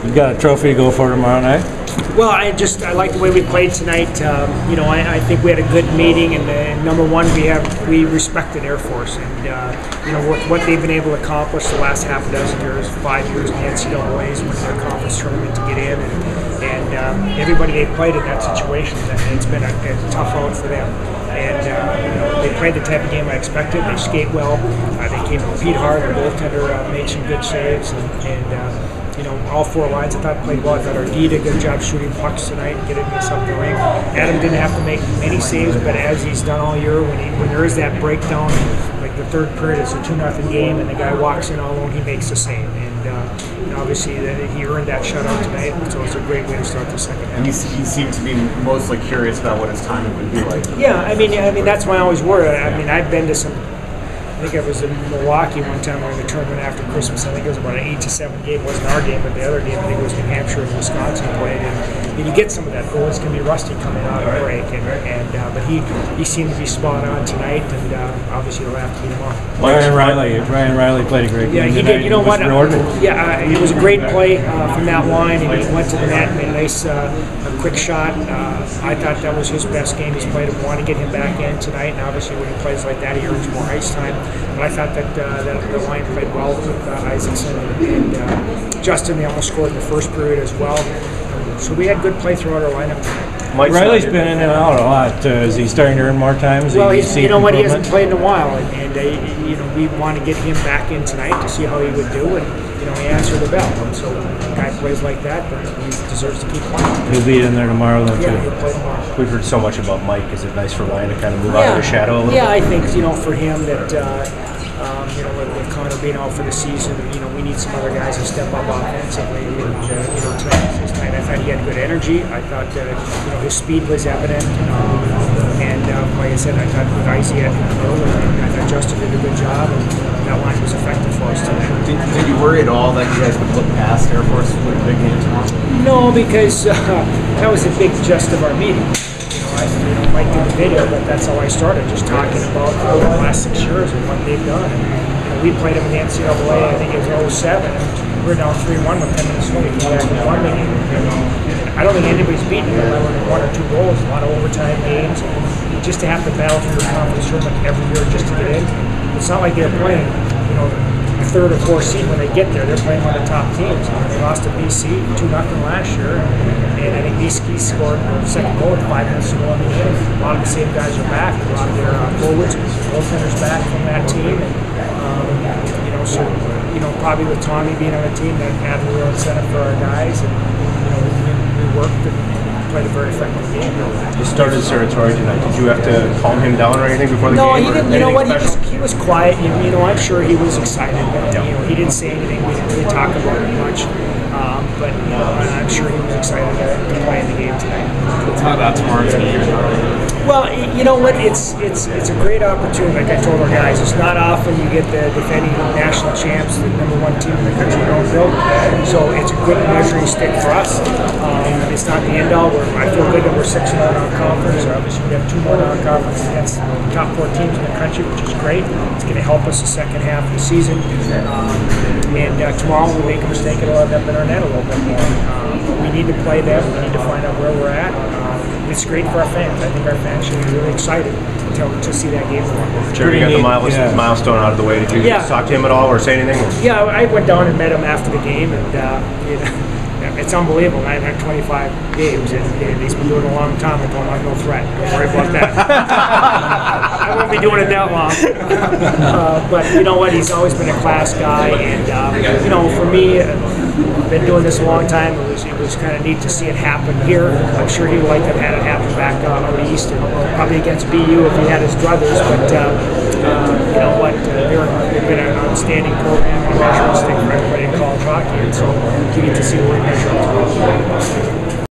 You got a trophy to go for tomorrow night? Well, I like the way we played tonight. I think we had a good meeting, and number one, we respected Air Force, and what they've been able to accomplish the last half a dozen years, 5 years in the NCAA's, winning their conference tournament to get in, and everybody they played in that situation, it's been a tough out for them. And they played the type of game I expected. They skate well. They came to compete hard. Their goaltender made some good saves, and all four lines I thought played well. I thought our D did a good job shooting pucks tonight and getting us up the rink. Adam didn't have to make many saves, but as he's done all year, when there is that breakdown, like the third period, it's a 2-0 game, and the guy walks in all alone, he makes the save. And obviously he earned that shutout tonight, so it's a great way to start the second half. And he seemed to be mostly curious about what his timing would be like. Yeah, I mean that's why I always worry. I mean, I've been to some. I think I was in Milwaukee one time during the tournament after Christmas. I think it was about an 8-7 game. It wasn't our game, but the other game, I think it was New Hampshire and Wisconsin played. And you get some of that. Goalies can be rusty coming out of break. But he seemed to be spot on tonight, and obviously he'll have to be tomorrow. Ryan Riley played a great game. Yeah, he did. You know what? It was a great play from that line, and he went to the net and made a nice, a quick shot. I thought that was his best game he's played. I want to get him back in tonight, and obviously when he plays like that, he earns more ice time. But I thought that the line played well with Isaacson and Justin. They almost scored in the first period as well. So we had good play throughout our lineup tonight. Riley's been in and out a lot. Is he starting to earn more times? Well, he hasn't played in a while, and we want to get him back in tonight to see how he would do, and he answered the bell. And so a guy plays like that, but he deserves to keep playing. He'll be in there tomorrow, though, too. Yeah, he'll play tomorrow. We've heard so much about Mike. Is it nice for Ryan to kind of move out of the shadow a little bit? Yeah, I think for him that with Connor being out for the season, we need some other guys to step up offensively. And tonight I thought he had good energy. I thought his speed was evident, and like I said, I thought with Izzy had I thought Justin did a good job, and that line was effective for us tonight. Did you worry at all that you guys would look past Air Force with a big game tomorrow? No, because that was the big gist of our meeting. I might do the video, but that's how I started, just talking about the last 6 years and what they've done. And we played them in the NCAA, I think it was 07, and we were down 3-1 with 10 minutes to go. We came back and won the game. I don't think anybody's beaten them by 1 or 2 goals, a lot of overtime games. Just to have to battle for your conference tournament every year just to get in, it's not like they're playing, a third or fourth seed when they get there. They're playing one of the top teams. They lost to BC 2-0 last year, and I think BC scored their second goal with 5 minutes to go in the game. A lot of the same guys are back. A lot of their forwards, goaltenders back from that team, and probably with Tommy being on the team, that added a real incentive for our guys, and we worked and played a very effective game. You started Saratori tonight. Did you have to calm him down or anything before the game? No, he didn't. You know what? He was quiet. I'm sure he was excited. But, he didn't say anything. We didn't really talk about it much. But I'm sure he was excited to play in the game tonight. How about tomorrow's game? Well, you know what? It's a great opportunity. Like I told our guys, it's not often you get the defending national champs, the #1 team in the country, build. So it's a good measuring stick for us. It's not the end all. I feel good that we're 6-0 non-conference. Obviously, we have 2 more non-conference against the top 4 teams in the country, which is great. It's going to help us the second half of the season. And tomorrow we'll make a mistake, it'll end up in our net a little bit more. But we need to play them. We need to find out where we're at. It's great for our fans. I think our fans should be really excited to see that game tomorrow. Jerry got the milestone out of the way. Did you talk to him at all or say anything? Yeah, I went down and met him after the game, and it's unbelievable. 925 games, and he's been doing it a long time. I told him I'm no threat. Don't worry about that. I won't be doing it that long. But you know what? He's always been a class guy, and for me, I've been doing this a long time. It was kind of neat to see it happen here. I'm sure he would like to have had it happen back out east, and probably against BU if he had his druthers. But you know what? They've been an outstanding program, a measuring stick for everybody in college hockey, and so we get to see what we measure.